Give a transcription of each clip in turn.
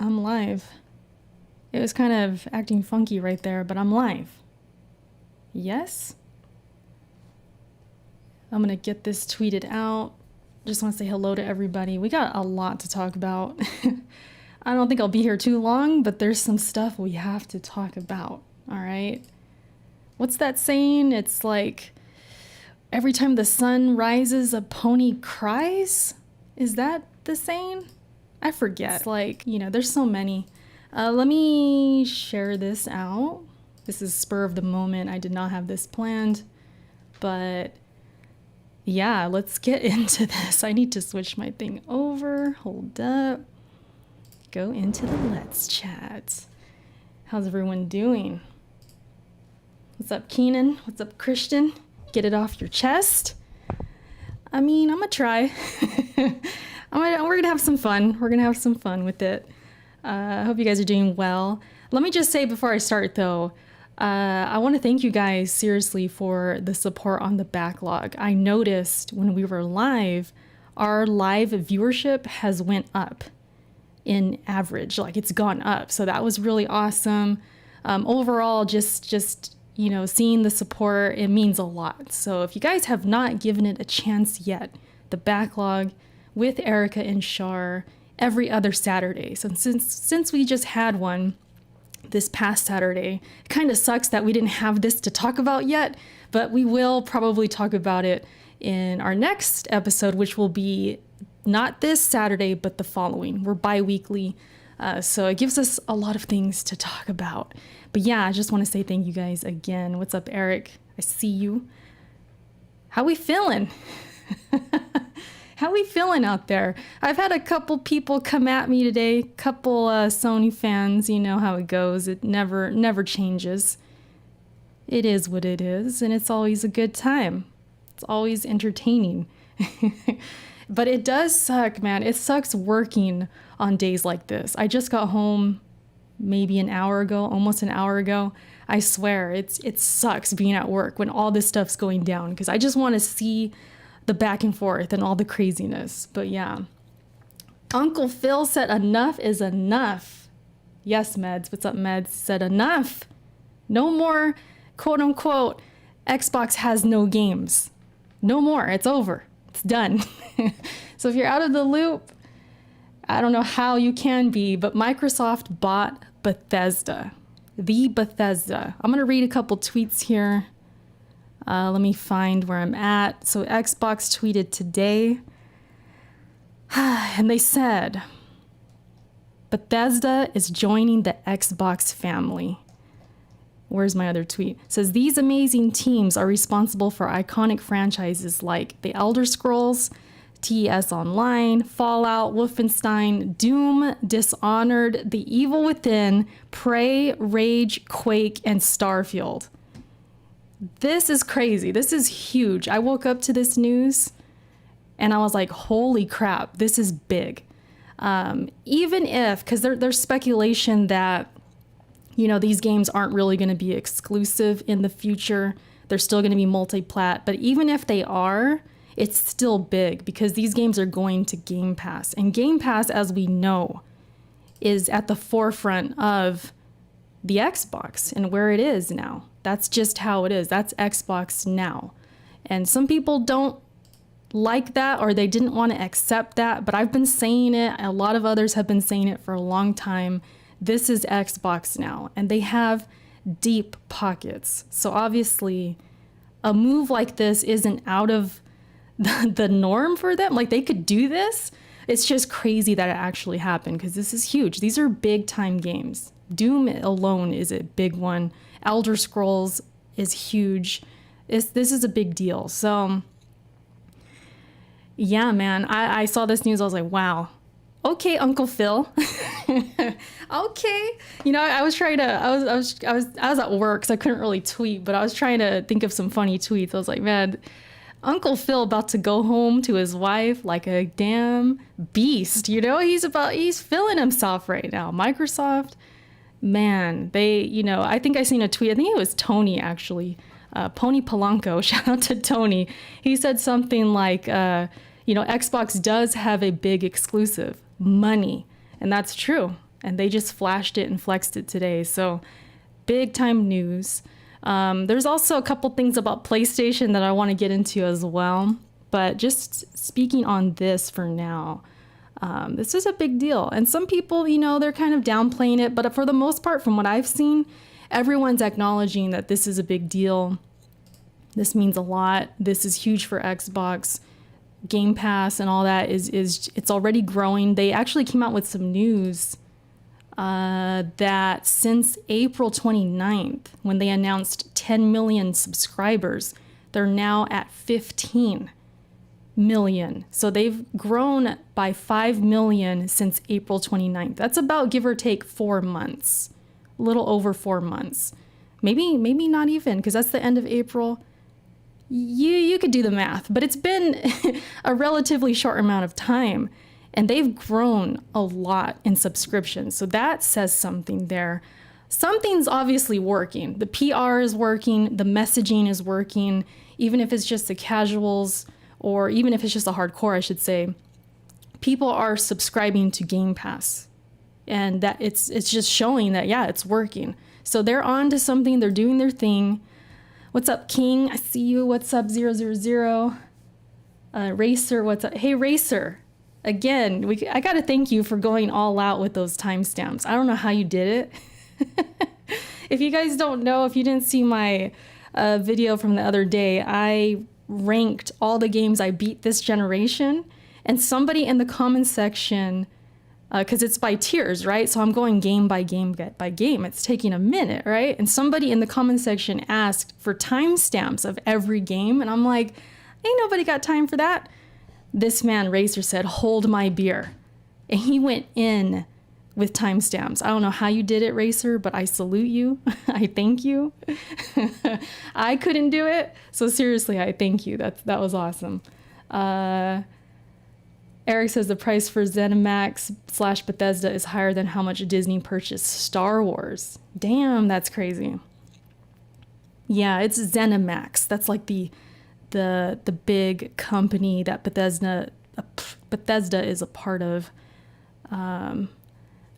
I'm live. It was kind of acting funky right there, but I'm live. Yes? I'm gonna get this tweeted out. Just want to say hello to everybody. We got a lot to talk about. I don't think I'll be here too long, but there's some stuff we have to talk about, all right? What's that saying? It's like, every time the sun rises, a pony cries? Is that the saying? I forget. It's like, there's so many. Let me share this out. This is spur of the moment. I did not have this planned, but yeah, let's get into this. I need to switch my thing over. Hold up. Go into the Let's Chat. How's everyone doing? What's up, Keenan? What's up, Christian? Get it off your chest. I mean, I'm gonna try. We're gonna have some fun. We're gonna have some fun with it. I hope you guys are doing well. Let me just say before I start though, I want to thank you guys seriously for the support on the backlog. I noticed when we were live, our live viewership has went up in average, like it's gone up. So that was really awesome. Overall, just seeing the support, it means a lot. So if you guys have not given it a chance yet, the backlog with Erica and Shar every other Saturday. So since we just had one this past Saturday, it kind of sucks that we didn't have this to talk about yet, but we will probably talk about it in our next episode, which will be not this Saturday, but the following. We're bi-weekly, so it gives us a lot of things to talk about. But yeah, I just want to say thank you guys again. What's up, Eric? I see you. How we feeling? How we feeling out there? I've had a couple people come at me today, couple Sony fans. You know how it goes. It never changes. It is what it is, and it's always a good time. It's always entertaining. But it does suck, man. It sucks working on days like this. I just got home maybe an hour ago, almost an hour ago. I swear, it sucks being at work when all this stuff's going down, because I just want to see the back and forth and all the craziness. But yeah, Uncle Phil said enough is enough. Yes, Meds. What's up, Meds? Said enough. No more, quote unquote, Xbox has no games. No more. It's over. It's done. So if you're out of the loop, I don't know how you can be, but Microsoft bought Bethesda. The Bethesda. I'm going to read a couple tweets here. Let me find where I'm at. So Xbox tweeted today, and they said, Bethesda is joining the Xbox family. Where's my other tweet? It says, these amazing teams are responsible for iconic franchises like The Elder Scrolls, TES Online, Fallout, Wolfenstein, Doom, Dishonored, The Evil Within, Prey, Rage, Quake, and Starfield. This is crazy. This is huge. I woke up to this news and I was like, holy crap, this is big. Even if, because there's speculation that, these games aren't really going to be exclusive in the future. They're still going to be multi-plat. But even if they are, it's still big because these games are going to Game Pass. And Game Pass, as we know, is at the forefront of the Xbox and where it is now. That's just how it is. That's Xbox now. And some people don't like that, or they didn't want to accept that, but I've been saying it. A lot of others have been saying it for a long time. This is Xbox now, and they have deep pockets. So obviously a move like this isn't out of the norm for them. Like, they could do this. It's just crazy that it actually happened because this is huge. These are big time games. Doom alone is a big one. Elder Scrolls is huge. This is a big deal. So yeah, man, I saw this news. I was like, wow. Okay, Uncle Phil. Okay. I was trying to, I was at work, so I couldn't really tweet, but I was trying to think of some funny tweets. I was like, man, Uncle Phil about to go home to his wife like a damn beast. He's feeling himself right now. Microsoft, man, I think I seen a tweet. I think it was Tony, actually. Pony Polanco, shout out to Tony. He said something like, Xbox does have a big exclusive, money. And that's true. and they just flashed it and flexed it today. So big time news. There's also a couple things about PlayStation that I want to get into as well, but just speaking on this for now, this is a big deal. And some people, you know, they're kind of downplaying it, but for the most part, from what I've seen, everyone's acknowledging that this is a big deal. This means a lot. This is huge for Xbox. Game Pass and all that is it's already growing. They actually came out with some news that since April 29th, when they announced 10 million subscribers, they're now at 15 million. So they've grown by 5 million since April 29th. That's about, give or take, 4 months, a little over 4 months. Maybe not even, because that's the end of April. You could do the math, but it's been a relatively short amount of time, and they've grown a lot in subscriptions. So that says something there. Something's obviously working. The PR is working, the messaging is working, even if it's just the casuals, or even if it's just a hardcore, I should say. People are subscribing to Game Pass, and that it's just showing that, yeah, it's working. So they're on to something, they're doing their thing. What's up, King? I see you. What's up, 000? Racer, what's up? Hey, Racer. Again, I got to thank you for going all out with those timestamps. I don't know how you did it. If you guys don't know, if you didn't see my video from the other day, I ranked all the games I beat this generation, and somebody in the comment section, because it's by tiers, right? So I'm going game by game by game. It's taking a minute, right? And somebody in the comment section asked for timestamps of every game. And I'm like, ain't nobody got time for that. This man, Racer, said, hold my beer. And he went in with timestamps. I don't know how you did it, Racer, but I salute you. I thank you. I couldn't do it. So seriously, I thank you. That was awesome. Eric says the price for ZeniMax/Bethesda is higher than how much Disney purchased Star Wars. Damn, that's crazy. Yeah, it's ZeniMax. That's like the big company that Bethesda is a part of.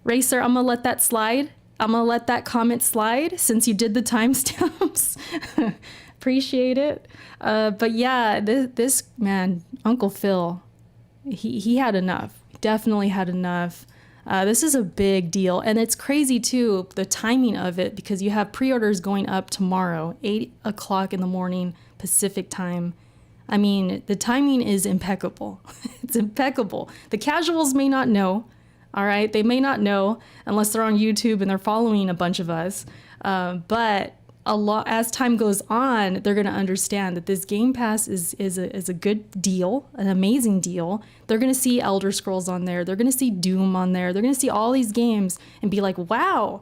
Racer, I'm gonna let that slide. I'm gonna let that comment slide since you did the timestamps. Appreciate it. But yeah, this man, Uncle Phil, he had enough. Definitely had enough. This is a big deal. And it's crazy too, the timing of it, because you have pre-orders going up tomorrow, 8 o'clock in the morning, Pacific time. I mean, the timing is impeccable. It's impeccable. The casuals may not know, all right? They may not know unless they're on YouTube and they're following a bunch of us. But as time goes on, they're going to understand that this Game Pass is a good deal, an amazing deal. They're going to see Elder Scrolls on there. They're going to see Doom on there. They're going to see all these games and be like, wow,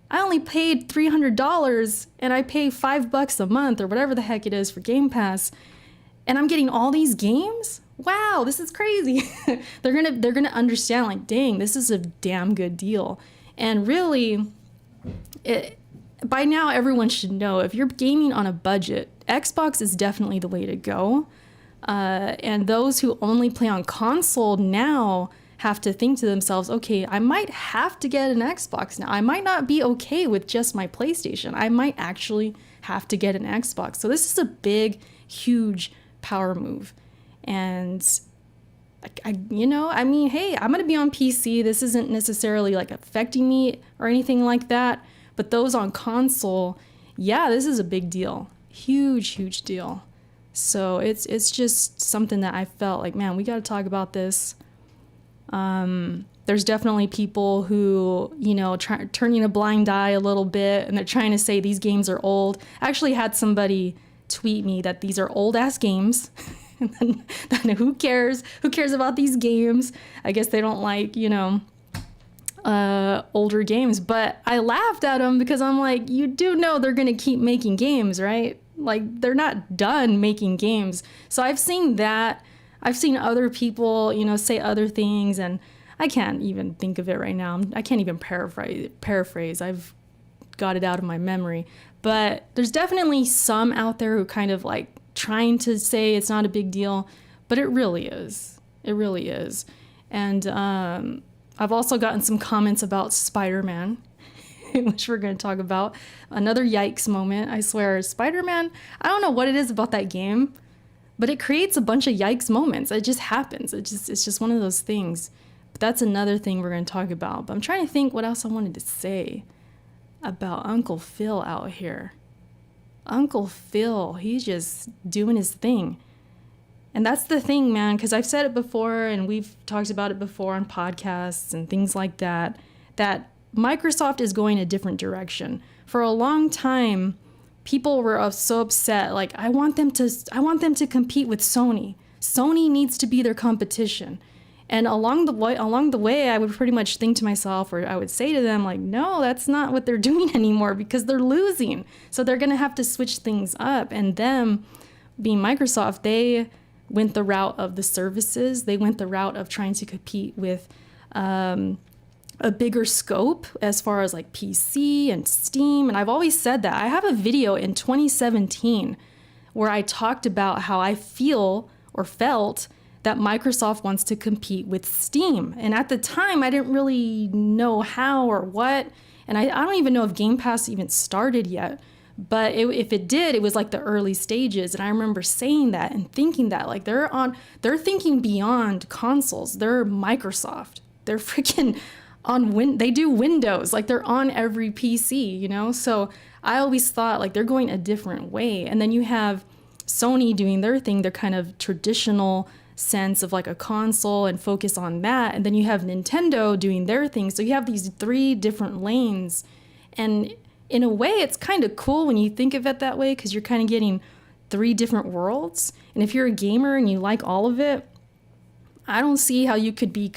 I only paid $300 and I pay $5 a month or whatever the heck it is for Game Pass, and I'm getting all these games? Wow, this is crazy. They're gonna understand, like, dang, this is a damn good deal. And really, by now everyone should know, if you're gaming on a budget, Xbox is definitely the way to go. And those who only play on console now have to think to themselves, okay, I might have to get an Xbox now. I might not be okay with just my PlayStation. I might actually have to get an Xbox. So this is a big, huge power move. And hey, I'm going to be on PC. This isn't necessarily like affecting me or anything like that. But those on console, yeah, this is a big deal. Huge, huge deal. So it's just something that I felt like, man, we got to talk about this. There's definitely people who, turning a blind eye a little bit, and they're trying to say these games are old. I actually had somebody tweet me that these are old ass games. And then who cares? Who cares about these games? I guess they don't like, older games. But I laughed at them because I'm like, you do know they're going to keep making games, right? Like, they're not done making games. So I've seen that. I've seen other people, say other things, and I can't even think of it right now. I can't even paraphrase. I've got it out of my memory. But there's definitely some out there who kind of like trying to say it's not a big deal, but it really is. It really is. And I've also gotten some comments about Spider-Man, which we're going to talk about. Another yikes moment. I swear, Spider-Man, I don't know what it is about that game, but it creates a bunch of yikes moments. It just happens. It's just one of those things. But that's another thing we're going to talk about. But I'm trying to think what else I wanted to say about Uncle Phil out here. Uncle Phil, he's just doing his thing. And that's the thing, man, because I've said it before and we've talked about it before on podcasts and things like that, that Microsoft is going a different direction. For a long time, people were so upset. Like, I want them to compete with Sony. Sony needs to be their competition. And along the way, I would pretty much think to myself, or I would say to them, like, no, that's not what they're doing anymore because they're losing. So they're going to have to switch things up. And them, being Microsoft, they went the route of the services. They went the route of trying to compete with a bigger scope as far as like PC and Steam. And I've always said that. I have a video in 2017 where I talked about how I feel or felt that Microsoft wants to compete with Steam. And at the time, I didn't really know how or what. And I don't even know if Game Pass even started yet. But if it did, it was like the early stages. And I remember saying that and thinking that, like, they're thinking beyond consoles. They're Microsoft. They're freaking they do Windows. Like, they're on every PC, you know? So I always thought, like, they're going a different way. And then you have Sony doing their thing, their kind of traditional sense of like a console and focus on that. And then you have Nintendo doing their thing. So you have these three different lanes. And in a way, it's kind of cool when you think of it that way, because you're kind of getting three different worlds. And if you're a gamer and you like all of it, I don't see how you could be,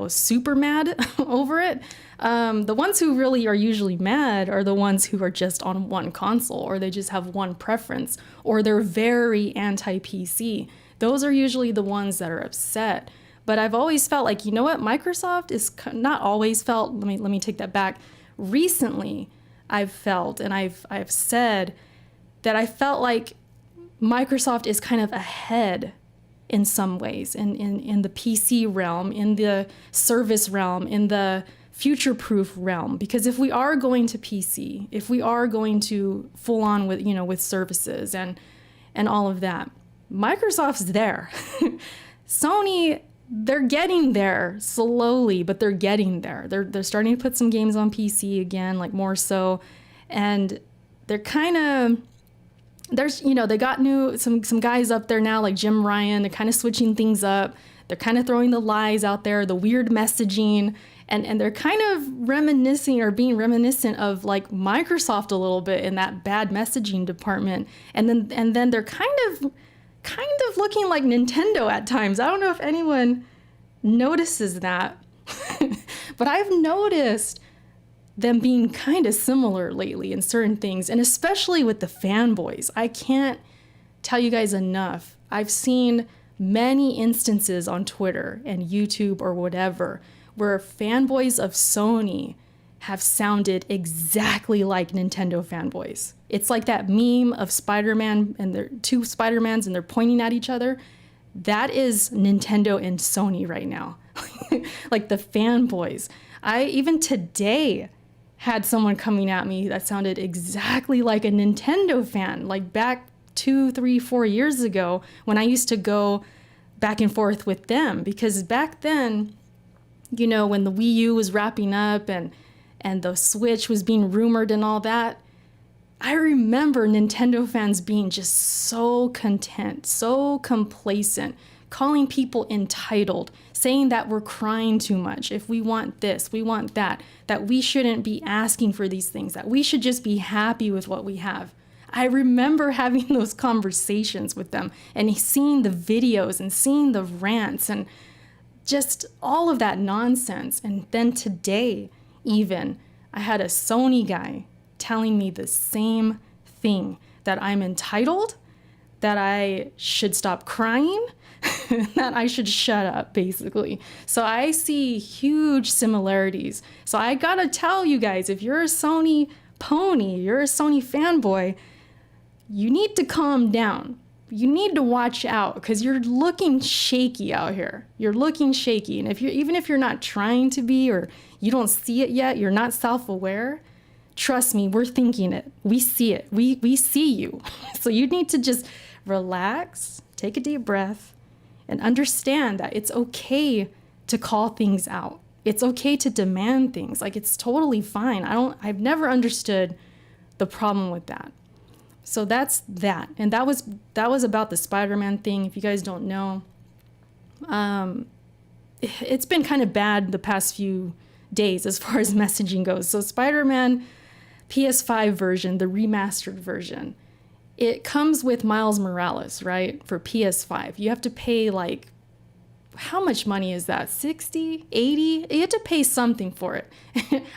super mad over it. The ones who really are usually mad are the ones who are just on one console, or they just have one preference, or they're very anti-PC. Those are usually the ones that are upset. But I've always felt like, you know what, Microsoft is not always felt. Let me take that back. Recently, I've felt, and I've said that I felt like Microsoft is kind of ahead in some ways, in the PC realm, in the service realm, in the future-proof realm. Because if we are going to PC, if we are going to full on with services and all of that, Microsoft's there. Sony, they're getting there slowly, but they're getting there. They're starting to put some games on PC again, like more so, and they're kind of they got some guys up there now like Jim Ryan. They're kind of switching things up. They're kind of throwing the lies out there, the weird messaging, and they're kind of being reminiscent of like Microsoft a little bit in that bad messaging department. And then they're kind of looking like Nintendo at times. I don't know if anyone notices that, but I've noticed them being kind of similar lately in certain things, and especially with the fanboys. I can't tell you guys enough. I've seen many instances on Twitter and YouTube or whatever where fanboys of Sony have sounded exactly like Nintendo fanboys. It's like that meme of Spider-Man and their two Spider-Mans and they're pointing at each other. That is Nintendo and Sony right now. Like the fanboys. I even today had someone coming at me that sounded exactly like a Nintendo fan, like back 2, 3, 4 years ago when I used to go back and forth with them. Because back then, when the Wii U was wrapping up and the Switch was being rumored and all that, I remember Nintendo fans being just so content, so complacent, calling people entitled, saying that we're crying too much. If we want this, we want that we shouldn't be asking for these things, that we should just be happy with what we have. I remember having those conversations with them and seeing the videos and seeing the rants and just all of that nonsense. And then today, even, I had a Sony guy telling me the same thing, that I'm entitled, that I should stop crying, that I should shut up, basically. So I see huge similarities. So I gotta tell you guys, if you're a Sony pony, you're a Sony fanboy, you need to calm down. you need to watch out because you're looking shaky out here. You're looking shaky. And even if you're not trying to be, or you don't see it yet, you're not self-aware, trust me, we're thinking it. We see it. We see you. So you need to just relax, take a deep breath, and understand that it's okay to call things out. It's okay to demand things. Like, it's totally fine. I've never understood the problem with that. So that's that. And that was about the Spider-Man thing. If you guys don't know, it's been kind of bad the past few days as far as messaging goes. So Spider-Man PS5 version, the remastered version, it comes with Miles Morales, right? For PS5. You have to pay like, how much money is that? 60, 80? You have to pay something for it.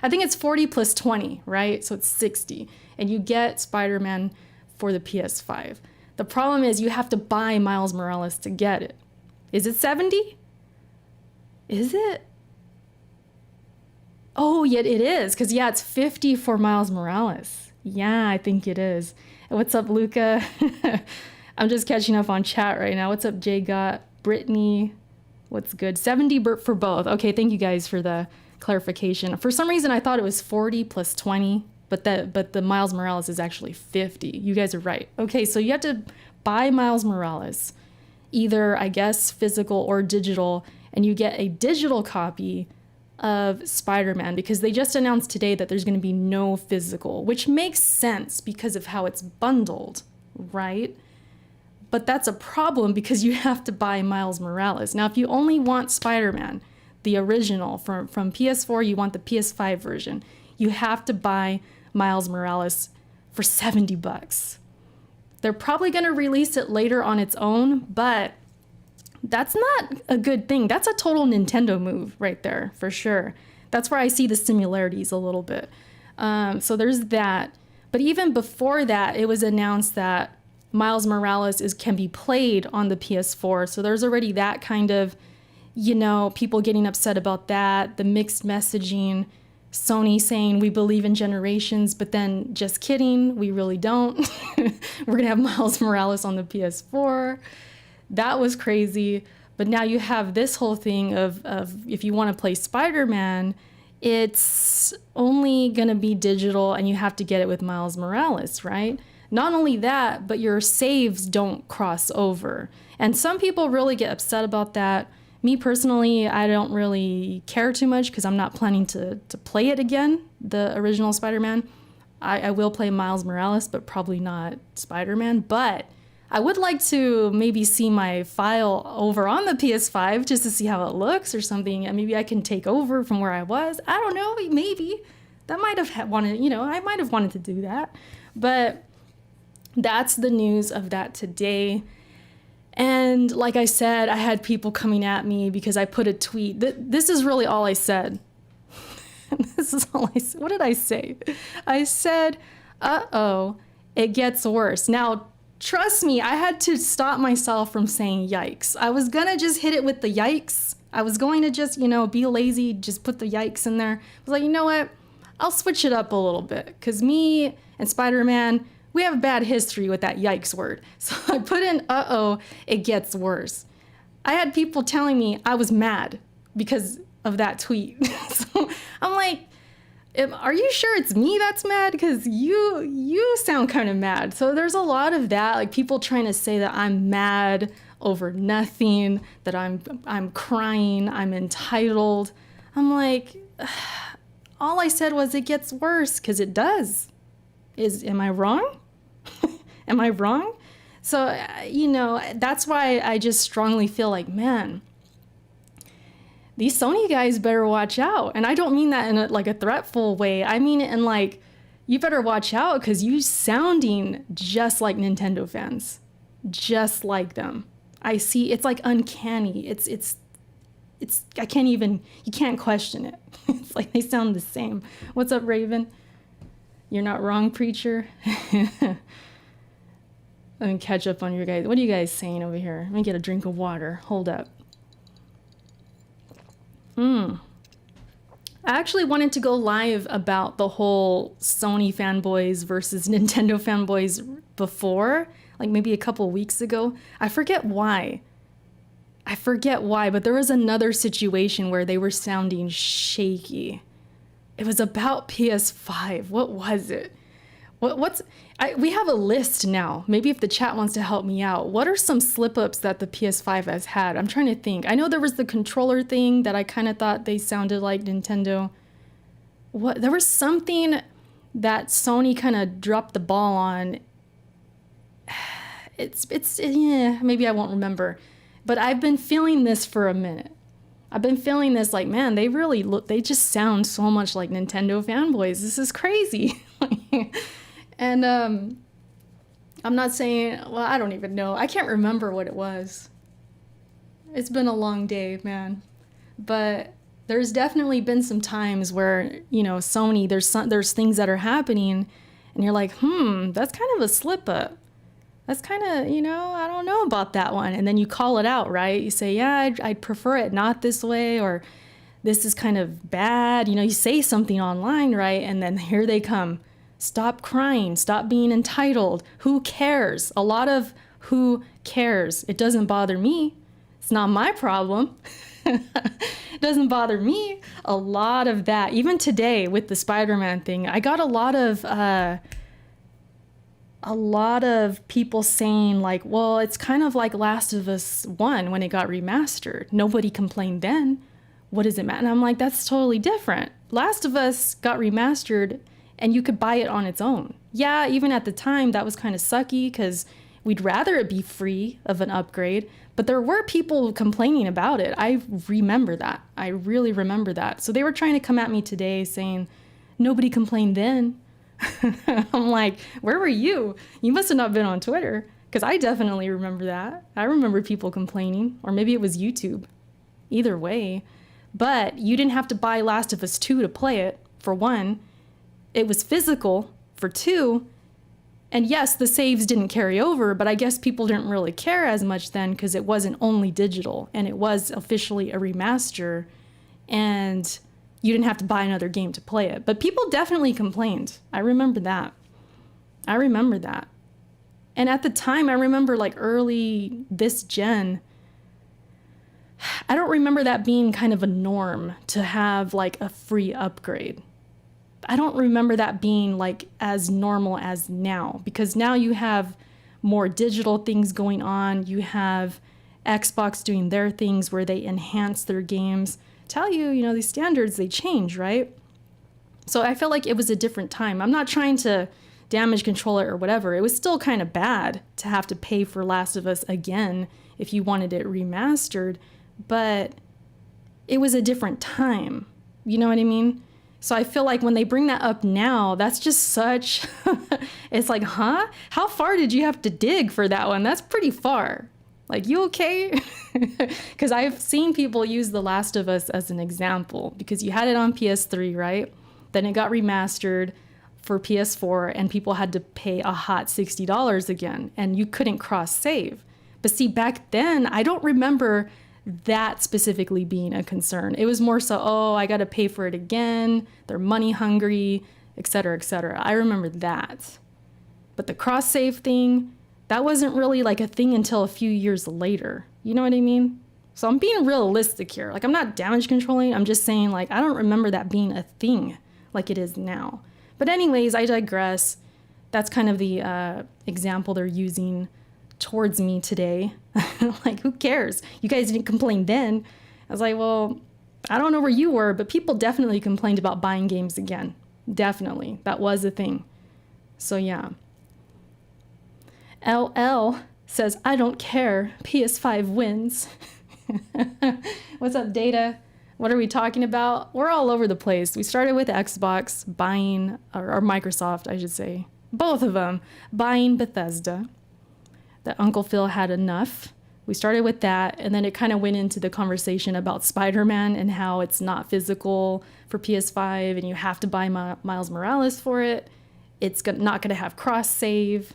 I think it's 40 plus 20, right? So it's 60. And you get Spider-Man for the PS5. The problem is you have to buy Miles Morales to get it. Is it 70? Is it? Oh, yeah, it is. Because, yeah, it's 50 for Miles Morales. Yeah, I think it is. What's up, Luca? I'm just catching up on chat right now. What's up, Jay Got? Brittany? What's good? 70 for both. Okay, thank you guys for the clarification. For some reason, I thought it was 40 plus 20. But the Miles Morales is actually 50. You guys are right. Okay, so you have to buy Miles Morales, either, I guess, physical or digital, and you get a digital copy of Spider-Man because they just announced today that there's going to be no physical, which makes sense because of how it's bundled, right? But that's a problem because you have to buy Miles Morales. Now, if you only want Spider-Man, the original from PS4, you want the PS5 version, you have to buy Miles Morales for $70. They're probably going to release it later on its own, but that's not a good thing. That's a total Nintendo move right there, for sure. That's where I see the similarities a little bit. So there's that. But even before that, it was announced that Miles Morales can be played on the PS4. So there's already that kind of, people getting upset about that, the mixed messaging. Sony saying we believe in generations, but then just kidding, we really don't. We're going to have Miles Morales on the PS4. That was crazy. But now you have this whole thing of if you want to play Spider-Man, it's only going to be digital and you have to get it with Miles Morales, right? Not only that, but your saves don't cross over. And some people really get upset about that. Me personally, I don't really care too much because I'm not planning to play it again, the original Spider-Man. I will play Miles Morales, but probably not Spider-Man. But I would like to maybe see my file over on the PS5 just to see how it looks or something. And maybe I can take over from where I was. I don't know, maybe. That might have wanted, I might have wanted to do that. But that's the news of that today. And like I said, I had people coming at me because I put a tweet. This is really all I said. This is all I said. What did I say? I said, uh-oh, it gets worse. Now, trust me, I had to stop myself from saying yikes. I was going to just hit it with the yikes. I was going to just, be lazy, just put the yikes in there. I was like, you know what? I'll switch it up a little bit because me and Spider-Man, we have a bad history with that yikes word. So I put in, uh-oh, it gets worse. I had people telling me I was mad because of that tweet. So I'm like, are you sure it's me that's mad? Because you sound kind of mad. So there's a lot of that, like people trying to say that I'm mad over nothing, that I'm crying, I'm entitled. I'm like, all I said was it gets worse because it does. Am I wrong? Am I wrong? So, that's why I just strongly feel like, man, these Sony guys better watch out. And I don't mean that in a threatful way. I mean it in you better watch out because you sounding just like Nintendo fans, just like them. I see, it's like uncanny. It's I can't even, you can't question it. It's like they sound the same. What's up, Raven? You're not wrong, preacher. Let me catch up on your guys. What are you guys saying over here? Let me get a drink of water. Hold up. I actually wanted to go live about the whole Sony fanboys versus Nintendo fanboys before, like maybe a couple weeks ago. I forget why, but there was another situation where they were sounding shaky. It was about PS5. What was it? We have a list now. Maybe if the chat wants to help me out, what are some slip-ups that the PS5 has had? I'm trying to think. I know there was the controller thing that I kind of thought they sounded like Nintendo. There was something that Sony kind of dropped the ball on. Yeah, maybe I won't remember. But I've been feeling this for a minute. I've been feeling this like, man, they just sound so much like Nintendo fanboys. This is crazy. And I'm not saying, well, I don't even know. I can't remember what it was. It's been a long day, man. But there's definitely been some times where, Sony, there's things that are happening and you're like, that's kind of a slip up. That's kind of, I don't know about that one. And then you call it out, right? You say, yeah, I'd prefer it not this way, or this is kind of bad. You say something online, right? And then here they come. Stop crying. Stop being entitled. Who cares? A lot of who cares. It doesn't bother me. It's not my problem. It doesn't bother me. A lot of that. Even today with the Spider-Man thing, I got a lot of people saying like, well, it's kind of like Last of Us 1 when it got remastered. Nobody complained then. What does it matter? And I'm like, that's totally different. Last of Us got remastered and you could buy it on its own. Yeah, even at the time, that was kind of sucky because we'd rather it be free of an upgrade. But there were people complaining about it. I remember that. I really remember that. So they were trying to come at me today saying, nobody complained then. I'm like, where were you? You must have not been on Twitter, because I definitely remember that. I remember people complaining, or maybe it was YouTube. Either way. But you didn't have to buy Last of Us 2 to play it, for one. It was physical, for two. And yes, the saves didn't carry over, but I guess people didn't really care as much then because it wasn't only digital, and it was officially a remaster, and you didn't have to buy another game to play it. But people definitely complained. I remember that. And at the time, I remember like early this gen, I don't remember that being kind of a norm to have like a free upgrade. I don't remember that being like as normal as now, because now you have more digital things going on. You have Xbox doing their things where they enhance their games. Tell you, these standards, they change, right? So I felt like it was a different time. I'm not trying to damage control it or whatever. It was still kind of bad to have to pay for Last of Us again if you wanted it remastered, but it was a different time. You know what I mean? So I feel like when they bring that up now, that's just such, it's like, huh? How far did you have to dig for that one? That's pretty far. Like, you okay? Because I've seen people use The Last of Us as an example, because you had it on PS3, right? Then it got remastered for PS4 and people had to pay a hot $60 again, and you couldn't cross save. But see, back then, I don't remember that specifically being a concern. It was more so, oh, I got to pay for it again. They're money hungry, et cetera, et cetera. I remember that. But the cross save thing, that wasn't really like a thing until a few years later. You know what I mean? So I'm being realistic here. Like, I'm not damage controlling. I'm just saying, like, I don't remember that being a thing like it is now. But anyways, I digress. That's kind of the example they're using towards me today. Like, who cares? You guys didn't complain then. I was like, well, I don't know where you were, but people definitely complained about buying games again. Definitely. That was a thing. So yeah. LL says, I don't care. PS5 wins. What's up, Data? What are we talking about? We're all over the place. We started with Xbox buying, or Microsoft, I should say, both of them, buying Bethesda. That Uncle Phil had enough. We started with that, and then it kind of went into the conversation about Spider-Man and how it's not physical for PS5, and you have to buy Miles Morales for it. It's not going to have cross-save.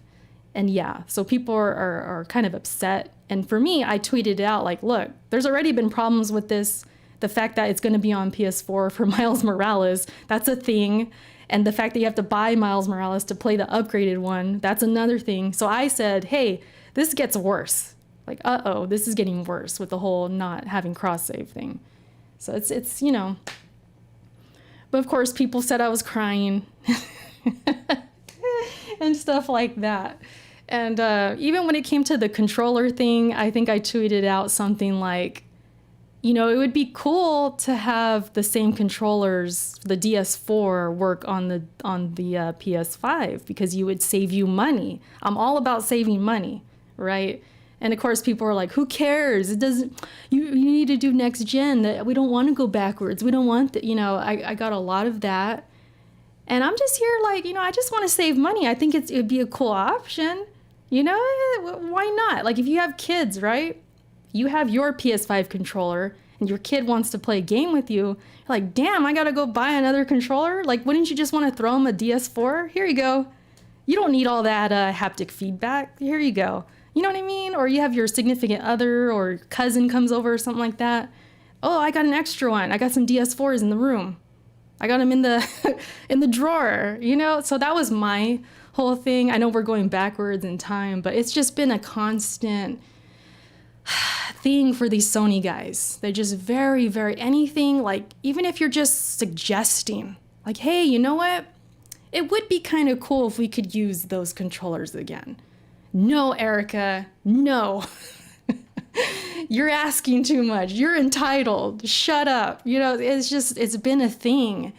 And yeah, so people are kind of upset. And for me, I tweeted it out like, look, there's already been problems with this. The fact that it's going to be on PS4 for Miles Morales, that's a thing. And the fact that you have to buy Miles Morales to play the upgraded one, that's another thing. So I said, hey, this gets worse. Like, uh-oh, this is getting worse with the whole not having cross-save thing. So it's you know. But of course, people said I was crying and stuff like that. And even when it came to the controller thing, I think I tweeted out something like, you know, it would be cool to have the same controllers, the DS4, work on the PS5 because you would save you money. I'm all about saving money, right? And of course, people are like, "Who cares? It doesn't. You need to do next gen. We don't want to go backwards. We don't want that." You know, I got a lot of that, and I'm just here like, you know, I just want to save money. I think it'd be a cool option. You know, why not? Like if you have kids, right? You have your PS5 controller and your kid wants to play a game with you. You're like, damn, I gotta go buy another controller? Like, wouldn't you just want to throw them a DS4? Here you go. You don't need all that haptic feedback. Here you go. You know what I mean? Or you have your significant other or cousin comes over or something like that. Oh, I got an extra one. I got some DS4s in the room. I got them in the in the drawer, you know? So that was my whole thing. I know we're going backwards in time, but it's just been a constant thing for these Sony guys. They're just very, very anything, like even if you're just suggesting, like, hey, you know what? It would be kind of cool if we could use those controllers again. No, Erica, no. You're asking too much. You're entitled. Shut up. You know, it's been a thing.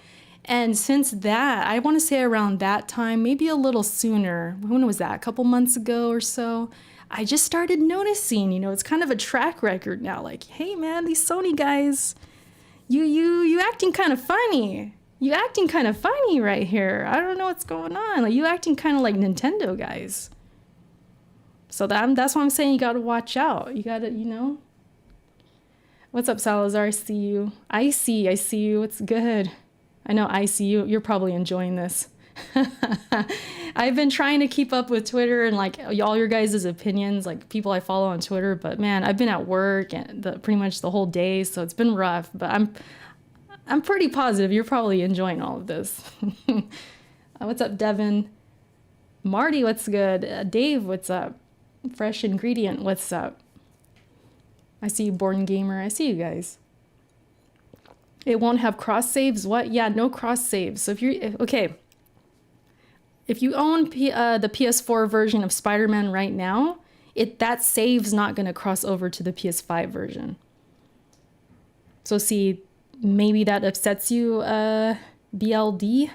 And since that, I want to say around that time, maybe a little sooner. When was that? A couple months ago or so? I just started noticing, you know, it's kind of a track record now. Like, hey man, these Sony guys, you acting kind of funny. You acting kind of funny right here. I don't know what's going on. Like, you acting kind of like Nintendo guys. So that's why I'm saying you got to watch out. You got to, you know. What's up, Salazar? I see you. I see you. It's good. I know I see you. You're probably enjoying this. I've been trying to keep up with Twitter and like all your guys' opinions, like people I follow on Twitter. But man, I've been at work and pretty much the whole day, so it's been rough. But I'm pretty positive you're probably enjoying all of this. What's up, Devin? Marty, what's good? Dave, what's up? Fresh Ingredient, what's up? I see you, Born Gamer. I see you guys. It won't have cross saves. What? Yeah, no cross saves. So if you're okay, if you own the PS4 version of Spider-Man right now, that save's not going to cross over to the PS5 version. So see, maybe that upsets you, BLD.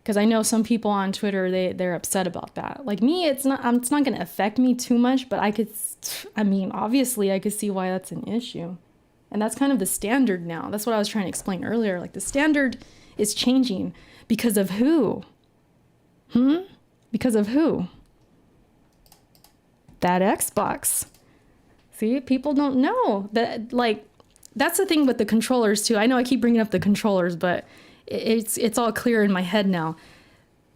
Because I know some people on Twitter, they're upset about that. Like me, it's not going to affect me too much, but obviously I could see why that's an issue. And that's kind of the standard now. That's what I was trying to explain earlier. Like the standard is changing because of who? Because of who? That Xbox. See, people don't know that, like, that's the thing with the controllers too. I know I keep bringing up the controllers, but it's all clear in my head now.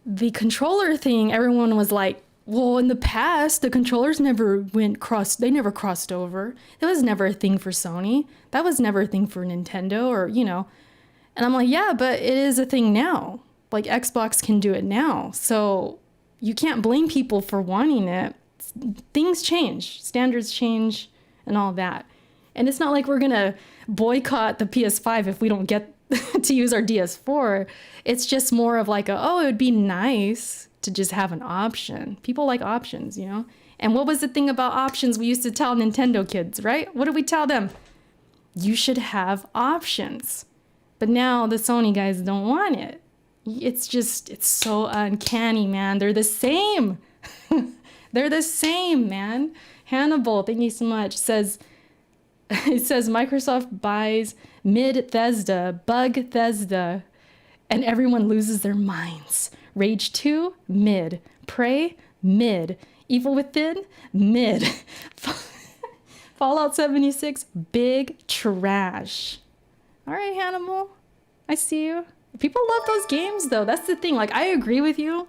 The controller thing, everyone was like, well, in the past, the controllers never crossed over. That was never a thing for Sony. That was never a thing for Nintendo or, you know. And I'm like, yeah, but it is a thing now. Like Xbox can do it now. So you can't blame people for wanting it. Things change, standards change and all that. And it's not like we're going to boycott the PS5 if we don't get to use our DS4. It's just more of like it would be nice to just have an option. People like options, you know? And what was the thing about options we used to tell Nintendo kids, right? What did we tell them? You should have options. But now the Sony guys don't want it. It's so uncanny, man. They're the same. They're the same, man. Hannibal, thank you so much, it says Microsoft buys Bethesda, Bethesda, and everyone loses their minds. Rage 2, mid. Prey, mid. Evil Within, mid. Fallout 76, big trash. All right, Hannibal, I see you. People love those games, though. That's the thing. Like, I agree with you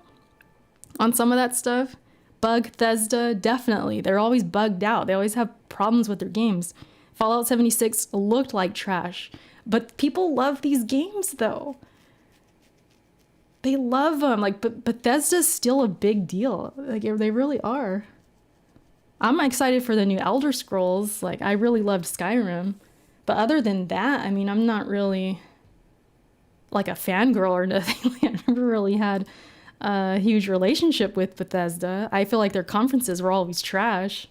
on some of that stuff. Bethesda, definitely. They're always bugged out. They always have problems with their games. Fallout 76 looked like trash, but people love these games though. They love them. Like, but Bethesda's still a big deal. Like, they really are. I'm excited for the new Elder Scrolls. Like, I really loved Skyrim. But other than that, I mean, I'm not really like a fangirl or nothing. I never really had a huge relationship with Bethesda. I feel like their conferences were always trash.